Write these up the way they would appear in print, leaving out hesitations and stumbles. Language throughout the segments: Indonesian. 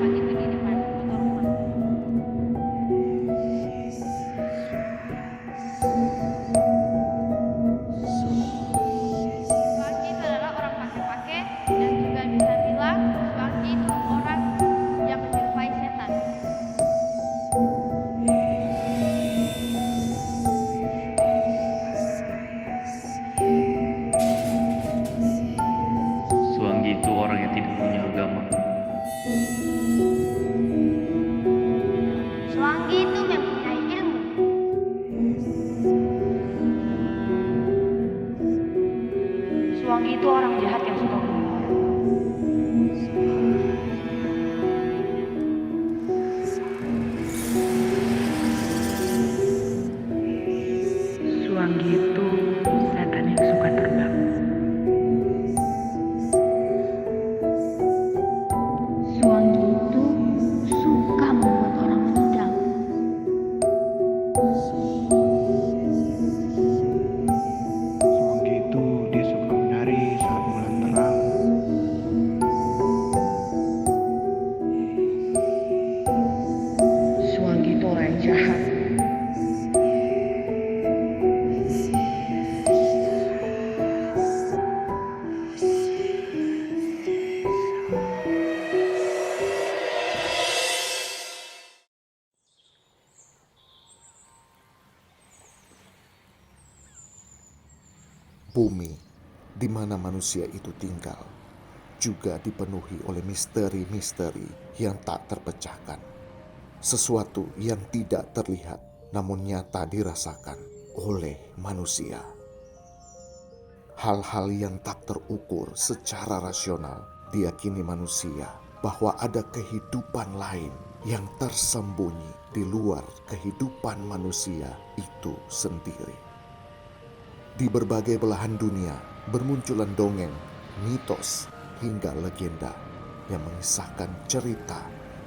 begitu di depan motor rumah. Suanggi itu adalah orang pakai-pakai dan juga bisa bilang Suanggi itu orang yang menyerupai setan. Suanggi itu orang yang tidak punya agama. Suanggi itu mempunyai ilmu. Suwangi itu orang jahat yang suka bunuh orang. Suwangi itu setan yang suka terbang. Suwangi itu suka membuat orang menendang. Suwangi itu dia suka menari saat bulan terang. Suwangi itu orang yang jahat. Bumi di mana manusia itu tinggal juga dipenuhi oleh misteri-misteri yang tak terpecahkan. Sesuatu yang tidak terlihat namun nyata dirasakan oleh manusia. Hal-hal yang tak terukur secara rasional diyakini manusia bahwa ada kehidupan lain yang tersembunyi di luar kehidupan manusia itu sendiri. Di berbagai belahan dunia bermunculan dongeng, mitos, hingga legenda yang mengisahkan cerita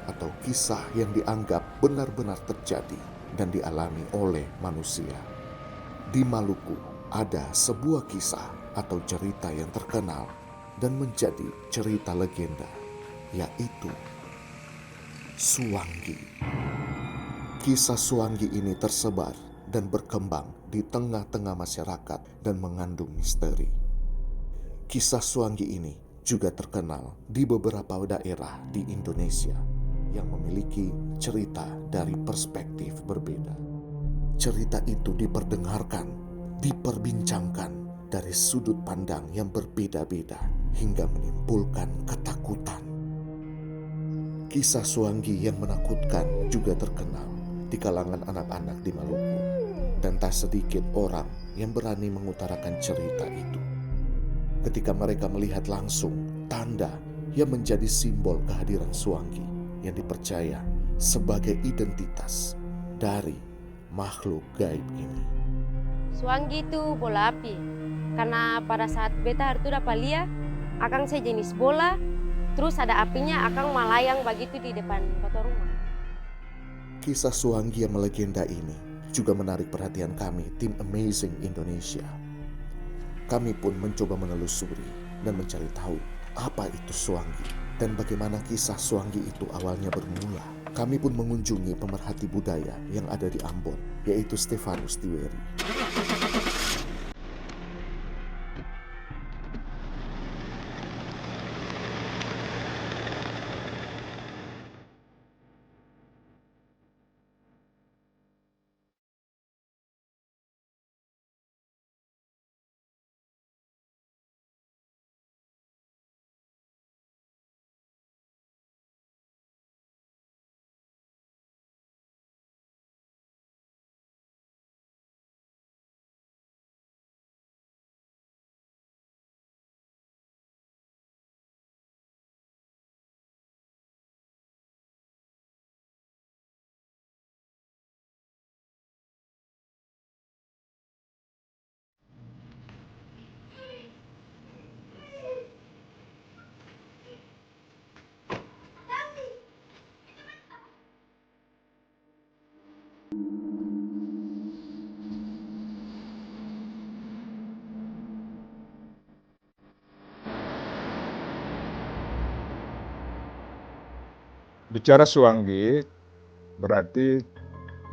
atau kisah yang dianggap benar-benar terjadi dan dialami oleh manusia. Di Maluku ada sebuah kisah atau cerita yang terkenal dan menjadi cerita legenda, yaitu Suanggi. Kisah Suanggi ini tersebar dan berkembang di tengah-tengah masyarakat dan mengandung misteri. Kisah Suanggi ini juga terkenal di beberapa daerah di Indonesia yang memiliki cerita dari perspektif berbeda. Cerita itu diperdengarkan, diperbincangkan dari sudut pandang yang berbeda-beda hingga menimbulkan ketakutan. Kisah Suanggi yang menakutkan juga terkenal di kalangan anak-anak di Maluku. Dan tak sedikit orang yang berani mengutarakan cerita itu. Ketika mereka melihat langsung tanda yang menjadi simbol kehadiran Suanggi yang dipercaya sebagai identitas dari makhluk gaib ini. Suanggi itu bola api. Karena pada saat beta hartu dapat lihat, akang sejenis bola, terus ada apinya akang melayang begitu di depan motor rumah. Kisah Suanggi yang melegenda ini juga menarik perhatian kami, tim Amazing Indonesia. Kami pun mencoba menelusuri dan mencari tahu apa itu Suanggi dan bagaimana kisah Suanggi itu awalnya bermula. Kami pun mengunjungi pemerhati budaya yang ada di Ambon, yaitu Stefanus Tiweri. Bicara Suanggi berarti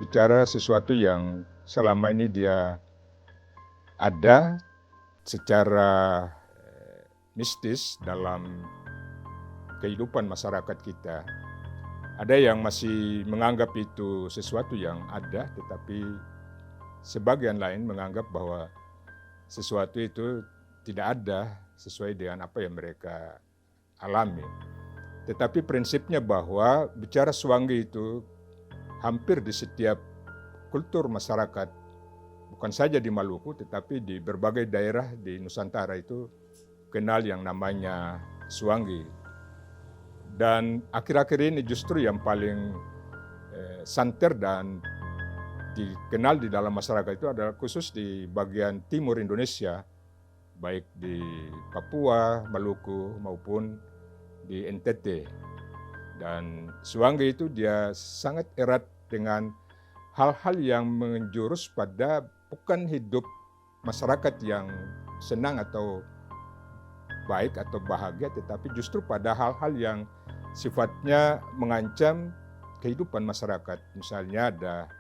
bicara sesuatu yang selama ini dia ada secara mistis dalam kehidupan masyarakat kita. Ada yang masih menganggap itu sesuatu yang ada, tetapi sebagian lain menganggap bahwa sesuatu itu tidak ada sesuai dengan apa yang mereka alami. Tetapi prinsipnya bahwa bicara Suanggi itu hampir di setiap kultur masyarakat, bukan saja di Maluku, tetapi di berbagai daerah di Nusantara itu kenal yang namanya Suanggi. Dan akhir-akhir ini justru yang paling santer dan dikenal di dalam masyarakat itu adalah khusus di bagian timur Indonesia, baik di Papua, Maluku maupun di NTT. Dan Suanggi itu dia sangat erat dengan hal-hal yang menjurus pada bukan hidup masyarakat yang senang atau baik atau bahagia, tetapi justru pada hal-hal yang sifatnya mengancam kehidupan masyarakat. Misalnya ada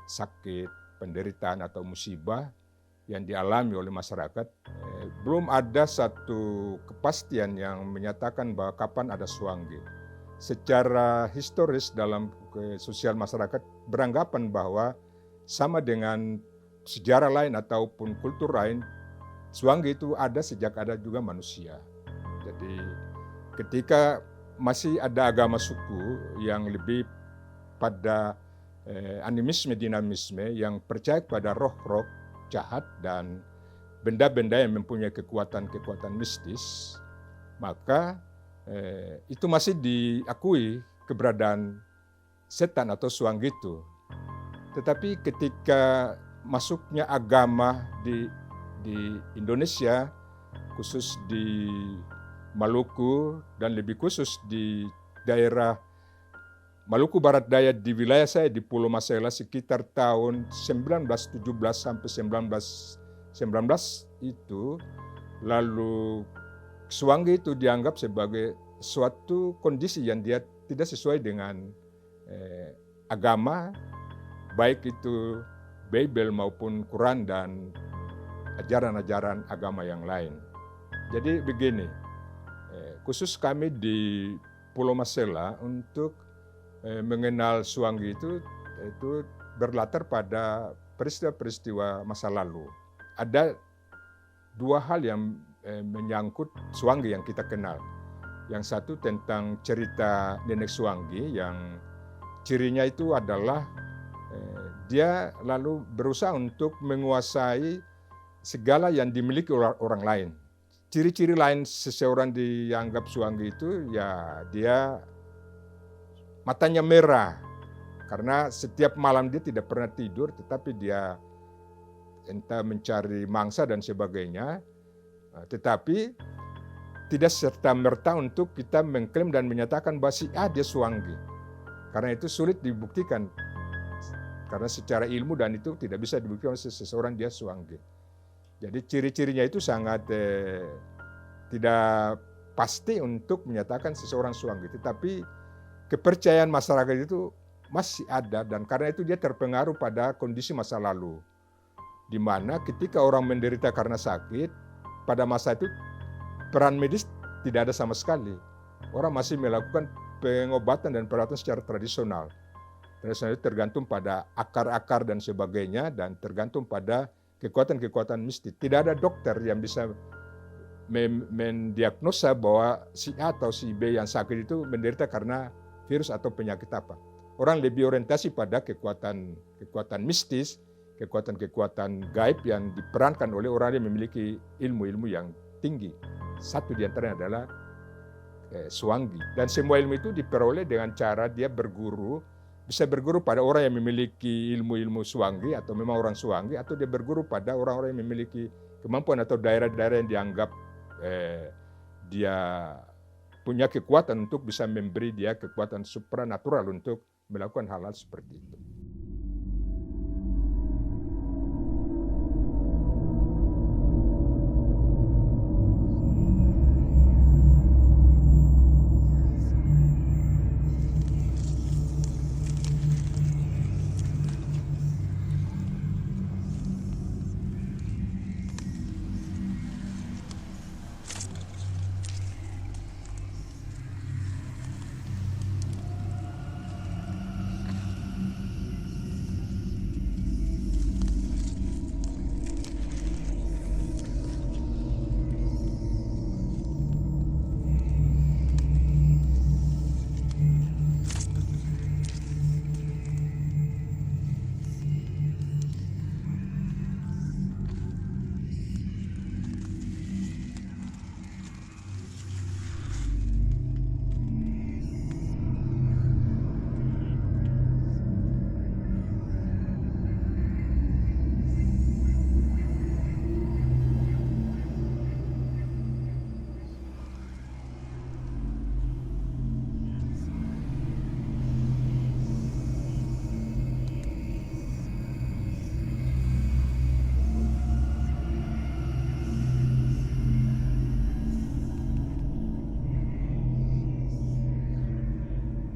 sakit, penderitaan atau musibah yang dialami oleh masyarakat. Belum ada satu kepastian yang menyatakan bahwa kapan ada Suanggi. Secara historis dalam sosial masyarakat beranggapan bahwa sama dengan sejarah lain ataupun kultur lain, Suanggi itu ada sejak ada juga manusia. Jadi ketika masih ada agama suku yang lebih pada animisme, dinamisme, yang percaya pada roh-roh jahat dan benda-benda yang mempunyai kekuatan-kekuatan mistis, maka itu masih diakui keberadaan setan atau Suanggi itu. Tetapi ketika masuknya agama di Indonesia, khusus di Maluku dan lebih khusus di daerah Maluku Barat Daya di wilayah saya di Pulau Masela sekitar tahun 1917 sampai 1919 itu, lalu Suanggi itu dianggap sebagai suatu kondisi yang dia tidak sesuai dengan agama, baik itu Bible maupun Quran dan ajaran-ajaran agama yang lain. Jadi begini, khusus kami di Pulau Masela untuk mengenal Suanggi itu berlatar pada peristiwa-peristiwa masa lalu. Ada dua hal yang menyangkut Suanggi yang kita kenal. Yang satu tentang cerita nenek Suanggi yang cirinya itu adalah dia lalu berusaha untuk menguasai segala yang dimiliki orang lain. Ciri-ciri lain seseorang dianggap Suanggi itu ya dia matanya merah. Karena setiap malam dia tidak pernah tidur, tetapi dia entah mencari mangsa dan sebagainya. Tetapi tidak serta-merta untuk kita mengklaim dan menyatakan bahwa si A dia Suanggi. Karena itu sulit dibuktikan. Karena secara ilmu dan itu tidak bisa dibuktikan oleh seseorang dia Suanggi. Jadi ciri-cirinya itu sangat tidak pasti untuk menyatakan seseorang Suanggi. Tetapi kepercayaan masyarakat itu masih ada, dan karena itu dia terpengaruh pada kondisi masa lalu. Di mana ketika orang menderita karena sakit, pada masa itu peran medis tidak ada sama sekali. Orang masih melakukan pengobatan dan perawatan secara tradisional. Tradisional itu tergantung pada akar-akar dan sebagainya, dan tergantung pada kekuatan-kekuatan mistis. Tidak ada dokter yang bisa mendiagnosa bahwa si A atau si B yang sakit itu menderita karena virus atau penyakit apa. Orang lebih orientasi pada kekuatan mistis, kekuatan gaib yang diperankan oleh orang yang memiliki ilmu-ilmu yang tinggi. Satu di antaranya adalah Suanggi. Dan semua ilmu itu diperoleh dengan cara dia berguru, bisa berguru pada orang yang memiliki ilmu-ilmu Suanggi atau memang orang Suanggi, atau dia berguru pada orang-orang yang memiliki kemampuan atau daerah-daerah yang dianggap dia punya kekuatan untuk bisa memberi dia kekuatan supranatural untuk melakukan hal-hal seperti itu.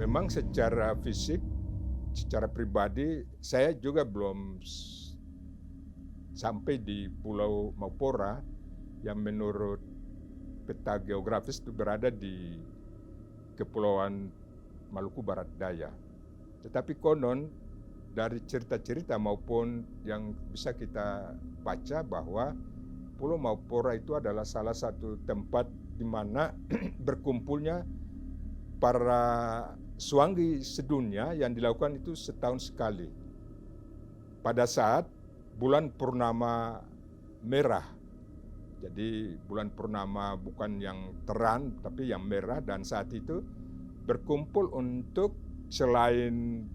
memang secara fisik, secara pribadi, saya juga belum sampai di Pulau Maupora yang menurut peta geografis itu berada di Kepulauan Maluku Barat Daya. Tetapi konon dari cerita-cerita maupun yang bisa kita baca bahwa Pulau Maupora itu adalah salah satu tempat di mana berkumpulnya para Swangi sedunia yang dilakukan itu setahun sekali. Pada saat bulan purnama merah. Jadi bulan purnama bukan yang terang tapi yang merah, dan saat itu berkumpul untuk selain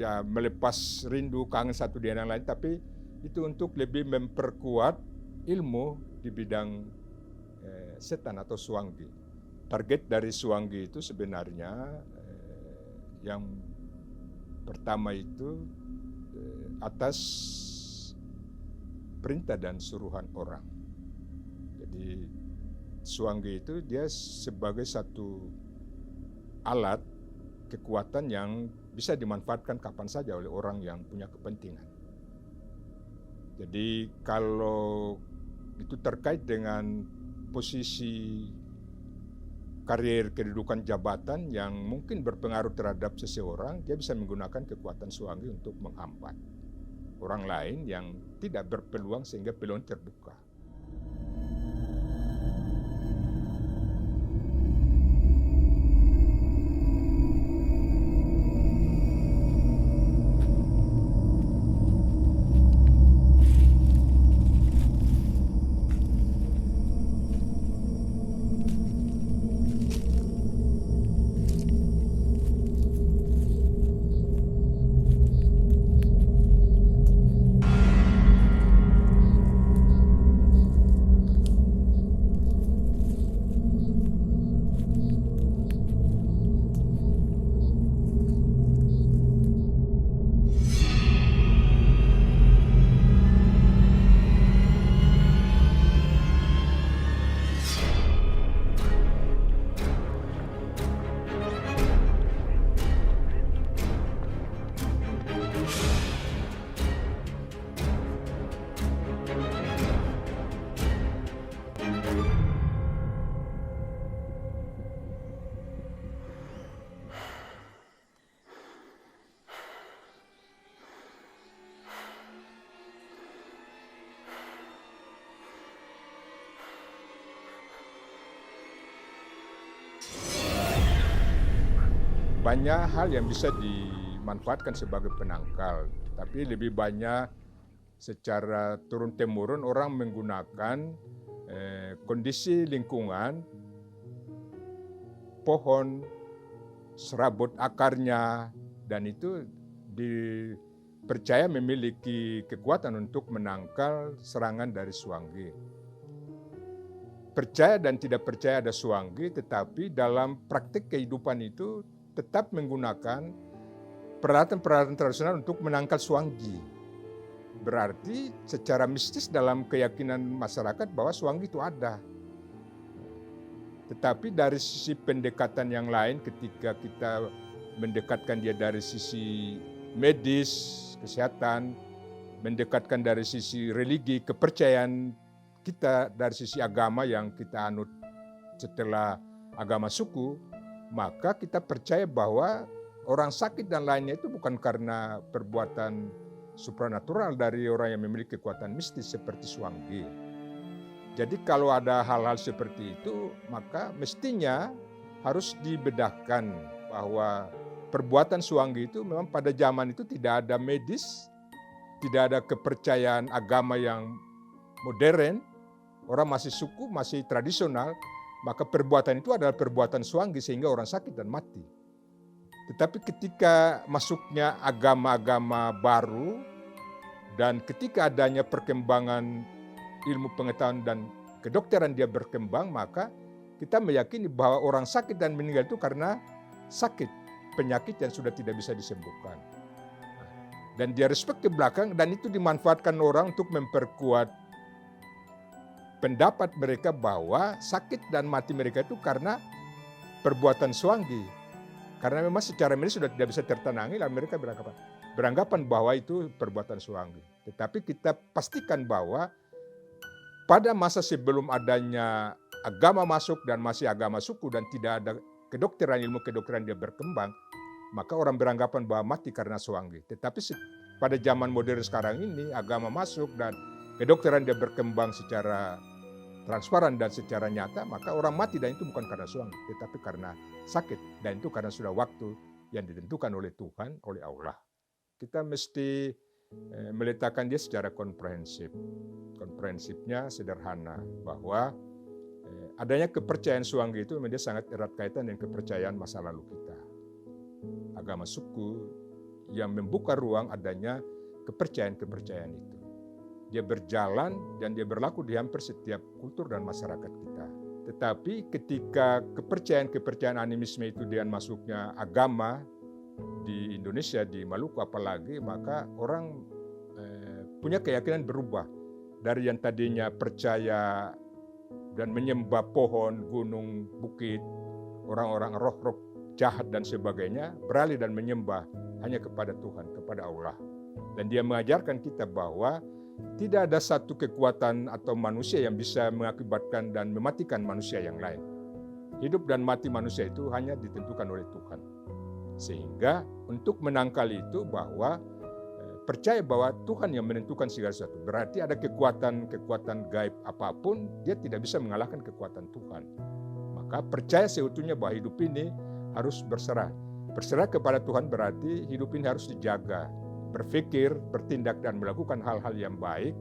ya melepas rindu kangen satu dengan yang lain, tapi itu untuk lebih memperkuat ilmu di bidang setan atau Swangi. Target dari Swangi itu sebenarnya yang pertama itu atas perintah dan suruhan orang. Jadi Swangi itu dia sebagai satu alat kekuatan yang bisa dimanfaatkan kapan saja oleh orang yang punya kepentingan. Jadi kalau itu terkait dengan posisi karier kedudukan jabatan yang mungkin berpengaruh terhadap seseorang, dia bisa menggunakan kekuatan Swangi untuk menghambat orang lain yang tidak berpeluang sehingga peluang terbuka. Banyak hal yang bisa dimanfaatkan sebagai penangkal, tapi lebih banyak secara turun-temurun orang menggunakan kondisi lingkungan, pohon, serabut akarnya, dan itu dipercaya memiliki kekuatan untuk menangkal serangan dari Swangi. Percaya dan tidak percaya ada Swangi, tetapi dalam praktik kehidupan itu tetap menggunakan peralatan-peralatan tradisional untuk menangkal Swangi. Berarti secara mistis dalam keyakinan masyarakat bahwa Swangi itu ada. Tetapi dari sisi pendekatan yang lain, ketika kita mendekatkan dia dari sisi medis, kesehatan, mendekatkan dari sisi religi, kepercayaan kita dari sisi agama yang kita anut setelah agama suku, maka kita percaya bahwa orang sakit dan lainnya itu bukan karena perbuatan supranatural dari orang yang memiliki kekuatan mistis seperti Swangi. Jadi kalau ada hal-hal seperti itu, maka mestinya harus dibedakan bahwa perbuatan Swangi itu memang pada zaman itu tidak ada medis, tidak ada kepercayaan agama yang modern, orang masih suku, masih tradisional, maka perbuatan itu adalah perbuatan Swangi sehingga orang sakit dan mati. Tetapi ketika masuknya agama-agama baru dan ketika adanya perkembangan ilmu pengetahuan dan kedokteran dia berkembang, maka kita meyakini bahwa orang sakit dan meninggal itu karena sakit, penyakit yang sudah tidak bisa disembuhkan. Dan dia respect ke belakang dan itu dimanfaatkan orang untuk memperkuat pendapat mereka bahwa sakit dan mati mereka itu karena perbuatan Swangi. Karena memang secara medis sudah tidak bisa tertenangi, lalu mereka beranggapan bahwa itu perbuatan Suwangi. Tetapi kita pastikan bahwa pada masa sebelum adanya agama masuk dan masih agama suku dan tidak ada kedokteran, ilmu kedokteran dia berkembang, maka orang beranggapan bahwa mati karena Suwangi. Tetapi pada zaman modern sekarang ini agama masuk dan kedokteran dia berkembang secara transparan dan secara nyata, maka orang mati dan itu bukan karena Suwangi, tetapi karena sakit, dan itu karena sudah waktu yang ditentukan oleh Tuhan, oleh Allah. Kita mesti meletakkan dia secara komprehensif. Komprehensifnya sederhana, bahwa adanya kepercayaan Suwangi itu dia sangat erat kaitan dengan kepercayaan masa lalu kita. Agama suku yang membuka ruang adanya kepercayaan-kepercayaan itu. Dia berjalan dan dia berlaku di hampir setiap kultur dan masyarakat kita. Tetapi ketika kepercayaan-kepercayaan animisme itu dengan masuknya agama di Indonesia, di Maluku apalagi, maka orang punya keyakinan berubah. Dari yang tadinya percaya dan menyembah pohon, gunung, bukit, orang-orang roh-roh jahat dan sebagainya, beralih dan menyembah hanya kepada Tuhan, kepada Allah. Dan dia mengajarkan kita bahwa tidak ada satu kekuatan atau manusia yang bisa mengakibatkan dan mematikan manusia yang lain. Hidup dan mati manusia itu hanya ditentukan oleh Tuhan. Sehingga untuk menangkal itu bahwa percaya bahwa Tuhan yang menentukan segala sesuatu. Berarti ada kekuatan gaib apapun, dia tidak bisa mengalahkan kekuatan Tuhan. Maka percaya seutuhnya bahwa hidup ini harus berserah. Berserah kepada Tuhan berarti hidup ini harus dijaga. Berpikir, bertindak dan melakukan hal-hal yang baik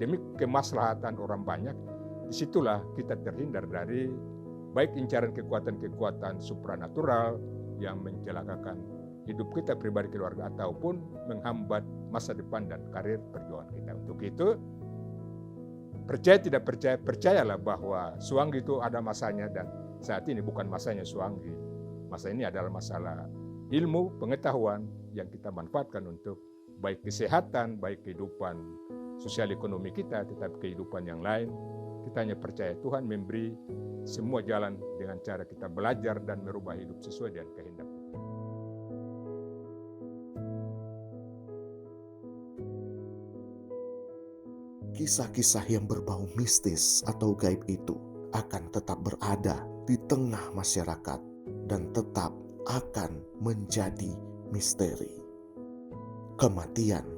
demi kemaslahatan orang banyak. Disitulah kita terhindar dari baik incaran kekuatan-kekuatan supranatural yang mencelakakan hidup kita pribadi, keluarga, ataupun menghambat masa depan dan karir perjuangan kita. Untuk itu, percaya tidak percaya, percayalah bahwa Suwangi itu ada masanya, dan saat ini bukan masanya Suwangi. Masa ini adalah masalah ilmu, pengetahuan yang kita manfaatkan untuk baik kesehatan, baik kehidupan sosial ekonomi kita, tetapi kehidupan yang lain. Kita hanya percaya Tuhan memberi semua jalan dengan cara kita belajar dan merubah hidup sesuai dengan kehendak Tuhan. Kisah-kisah yang berbau mistis atau gaib itu akan tetap berada di tengah masyarakat dan tetap akan menjadi misteri. Kematian,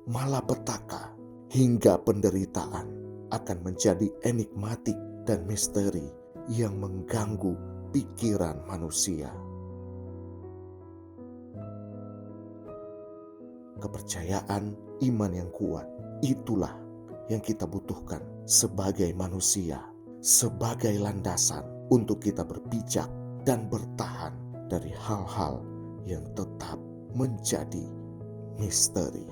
malapetaka, hingga penderitaan akan menjadi enigmatik dan misteri yang mengganggu pikiran manusia. Kepercayaan, iman yang kuat, itulah yang kita butuhkan sebagai manusia, sebagai landasan untuk kita berpijak dan bertahan dari hal-hal yang tetap menjadi misteri.